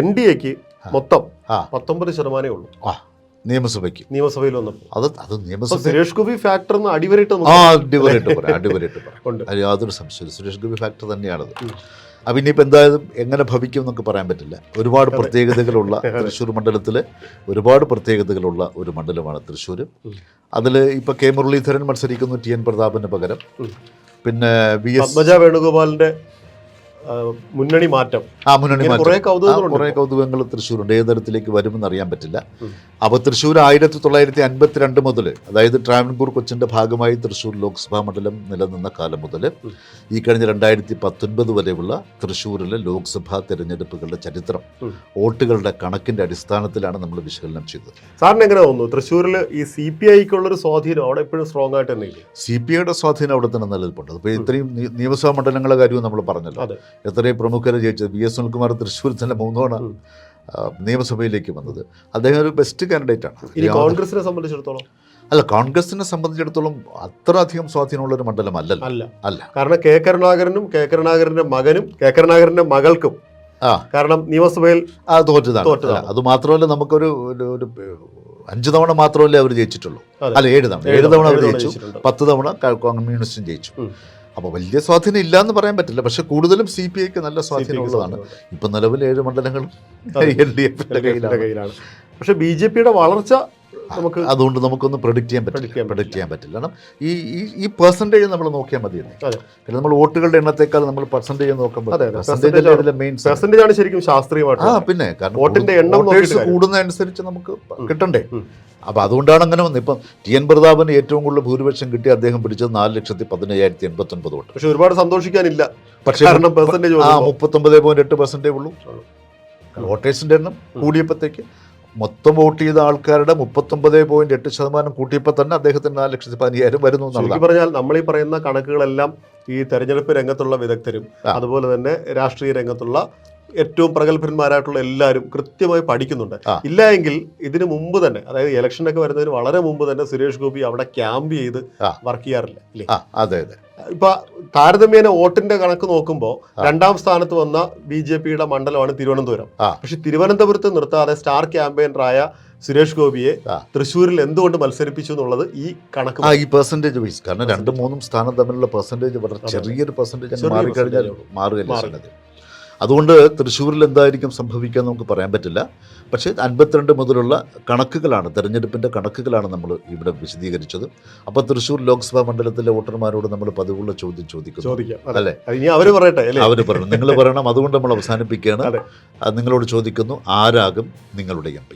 NDAക്ക് മൊത്തം 19% ഉള്ളൂ നിയമസഭയിൽ വന്നപ്പോൾ. അത് നിയമസഭ സുരേഷ് ഗോപി ഫാക്ടർ അടിവരയിട്ട് യാതൊരു സംശയം സുരേഷ് ഗോപി ഫാക്ടർ തന്നെയാണത്. അപ്പം ഇനിയിപ്പോൾ എന്തായാലും എങ്ങനെ ഭവിക്കും എന്നൊക്കെ പറയാൻ പറ്റില്ല. ഒരുപാട് പ്രത്യേകതകളുള്ള തൃശ്ശൂർ മണ്ഡലത്തിൽ ഒരുപാട് പ്രത്യേകതകളുള്ള ഒരു മണ്ഡലമാണ് തൃശ്ശൂർ. അതിൽ ഇപ്പോൾ K മുരളീധരൻ മത്സരിക്കുന്നു TN പ്രതാപന് പകരം. പിന്നെ പത്മജ വേണുഗോപാലിന്റെ മുന്നണി മാറ്റം, കുറേ കൗതുകങ്ങൾ തൃശ്ശൂരുണ്ട്. ഏത് തരത്തിലേക്ക് വരുമെന്ന് അറിയാൻ പറ്റില്ല. അപ്പോൾ തൃശ്ശൂർ 1952 മുതൽ, അതായത് ട്രാവൻകൂർ കൊച്ചിൻ്റെ ഭാഗമായി തൃശ്ശൂർ ലോക്സഭാ മണ്ഡലം നിലനിന്ന കാലം മുതൽ ഈ കഴിഞ്ഞ 2019 വരെയുള്ള തൃശ്ശൂരിലെ ലോക്സഭാ തെരഞ്ഞെടുപ്പുകളുടെ ചരിത്രം വോട്ടുകളുടെ കണക്കിൻ്റെ അടിസ്ഥാനത്തിലാണ് നമ്മൾ വിശകലനം ചെയ്തത്. സാറിന് എങ്ങനെ തോന്നുന്നു തൃശ്ശൂരിൽ ഈ CPIക്കുള്ളൊരു സ്വാധീനം അവിടെ എപ്പോഴും സ്ട്രോങ് ആയിട്ട് തന്നെ ഇല്ലേ? CPIയുടെ സ്വാധീനം അവിടെ തന്നെ നിലനിൽപ്പുണ്ട്. അപ്പോൾ ഇത്രയും നിയമസഭാ മണ്ഡലങ്ങളുടെ കാര്യവും നമ്മൾ പറഞ്ഞല്ലോ. എത്രയും പ്രമുഖരെ ജയിച്ചത് VS സുനിൽകുമാർ തൃശ്ശൂരിൽ തന്നെ 3 തവണ നിയമസഭയിലേക്ക് വന്നത്. അദ്ദേഹം ഒരു ബെസ്റ്റ് കാൻഡിഡേറ്റ് ആണ്. കോൺഗ്രസിനെ സംബന്ധിച്ചിടത്തോളം കോൺഗ്രസിനെ സംബന്ധിച്ചിടത്തോളം അത്ര അധികം സ്വാധീനമുള്ളൊരു മണ്ഡലം അല്ല. കാരണം K കരുണാകരന്റെ മകനും K കരുണാകരന്റെ മകൾക്കും കാരണം നിയമസഭയിൽ തോറ്റതാണ്. അത് മാത്രമല്ല, നമുക്കൊരു 5 തവണ മാത്രമല്ലേ അവർ ജയിച്ചിട്ടുള്ളൂ. അല്ല, 7 തവണ അവർ ജയിച്ചു. 10 തവണ കമ്മ്യൂണിസ്റ്റും ജയിച്ചു. അപ്പോൾ വലിയ സ്വാധീനം ഇല്ല എന്ന് പറയാൻ പറ്റില്ല. പക്ഷെ കൂടുതലും CPIക്ക് നല്ല സ്വാധീനമുള്ളതാണ്. ഇപ്പം നിലവിൽ 7 മണ്ഡലങ്ങളും LDFന്റെ കയ്യിലാണ്. പക്ഷെ BJPയുടെ വളർച്ച അതുകൊണ്ട് നമുക്കൊന്നും പ്രഡിക്റ്റ് ചെയ്യാൻ പറ്റില്ല. കാരണം ഈ പെർസെൻറ്റേജ് നമ്മൾ നോക്കിയാൽ മതി. കാരണം നമ്മൾ വോട്ടുകളുടെ എണ്ണത്തേക്കാൾ നമ്മൾ പെർസെൻറ്റേജ് നോക്കുമ്പോൾ പെർസെൻറ്റേജ് ആണ് ശരിക്കും ശാസ്ത്രീയമായിട്ട്. പിന്നെ കാരണം വോട്ടിന്റെ എണ്ണം കൂടുന്നതനുസരിച്ച് നമുക്ക് കിട്ടണ്ടേ. അപ്പോൾ അതുകൊണ്ടാണ് അങ്ങനെ വന്നത്. ഇപ്പം TN പ്രതാപന് ഏറ്റവും കൂടുതൽ ഭൂരിപക്ഷം കിട്ടി അദ്ദേഹം പിടിച്ചത് 4,15,089 വോട്ട്. പക്ഷെ ഒരുപാട് സന്തോഷിക്കാനില്ല. പക്ഷേ 39.8% ഉള്ളൂ. വോട്ടേഴ്സിൻ്റെ എണ്ണം കൂടിയപ്പോഴത്തേക്ക് മൊത്തം വോട്ട് ചെയ്ത ആൾക്കാരുടെ 39.8% കൂട്ടിയപ്പോൾ തന്നെ അദ്ദേഹത്തിന് 4,15,000 വരുന്നു എന്നുള്ളതാണ്. പറഞ്ഞാൽ നമ്മൾ ഈ പറയുന്ന കണക്കുകളെല്ലാം ഈ തെരഞ്ഞെടുപ്പ് രംഗത്തുള്ള വിദഗ്ധരും അതുപോലെ തന്നെ രാഷ്ട്രീയ രംഗത്തുള്ള ഏറ്റവും പ്രഗത്ഭന്മാരായിട്ടുള്ള എല്ലാവരും കൃത്യമായി പഠിക്കുന്നുണ്ട്. ഇല്ല എങ്കിൽ ഇതിനു മുമ്പ് തന്നെ, അതായത് ഇലക്ഷനൊക്കെ വരുന്നതിന് വളരെ മുമ്പ് തന്നെ സുരേഷ് ഗോപി അവിടെ ക്യാമ്പ് ചെയ്ത് വർക്ക് ചെയ്യാറില്ല ഇല്ലേ? അതെ അതെ. ഇപ്പൊ താരതമ്യേന വോട്ടിന്റെ കണക്ക് നോക്കുമ്പോൾ 2ാം സ്ഥാനത്ത് വന്ന BJPയുടെ മണ്ഡലമാണ് തിരുവനന്തപുരം. പക്ഷെ തിരുവനന്തപുരത്ത് നിർത്താതെ സ്റ്റാർ ക്യാമ്പയിനറായ സുരേഷ് ഗോപിയെ തൃശ്ശൂരിൽ എന്തുകൊണ്ട് മത്സരിപ്പിച്ചു എന്നുള്ളത് ഈ കണക്ക് ഈ പെർസെൻറ്റേജ് വൈസ്, കാരണം 2-3 സ്ഥാനം തമ്മിലുള്ള പെർസെൻറ്റേജ് വളരെ ചെറിയൊരു പെർസെൻറ്റേജ് മാറിക്കഴിഞ്ഞാൽ മാറുകയല്ല സംഗതി. അതുകൊണ്ട് തൃശ്ശൂരിൽ എന്തായിരിക്കും സംഭവിക്കുക നമുക്ക് പറയാൻ പറ്റില്ല. പക്ഷേ 52 മുതലുള്ള കണക്കുകളാണ്, തെരഞ്ഞെടുപ്പിൻ്റെ കണക്കുകളാണ് നമ്മൾ ഇവിടെ വിശദീകരിച്ചത്. അപ്പോൾ തൃശ്ശൂർ ലോക്സഭാ മണ്ഡലത്തിലെ വോട്ടർമാരോട് നമ്മൾ പതിവുള്ള ചോദ്യം ചോദിക്കാം അല്ലേ? അവർ പറയട്ടെ, അവർ പറയണം, നിങ്ങൾ പറയണം. അതുകൊണ്ട് നമ്മൾ അവസാനിപ്പിക്കുകയാണ്. നിങ്ങളോട് ചോദിക്കുന്നു, ആരാകും നിങ്ങളുടെ MP?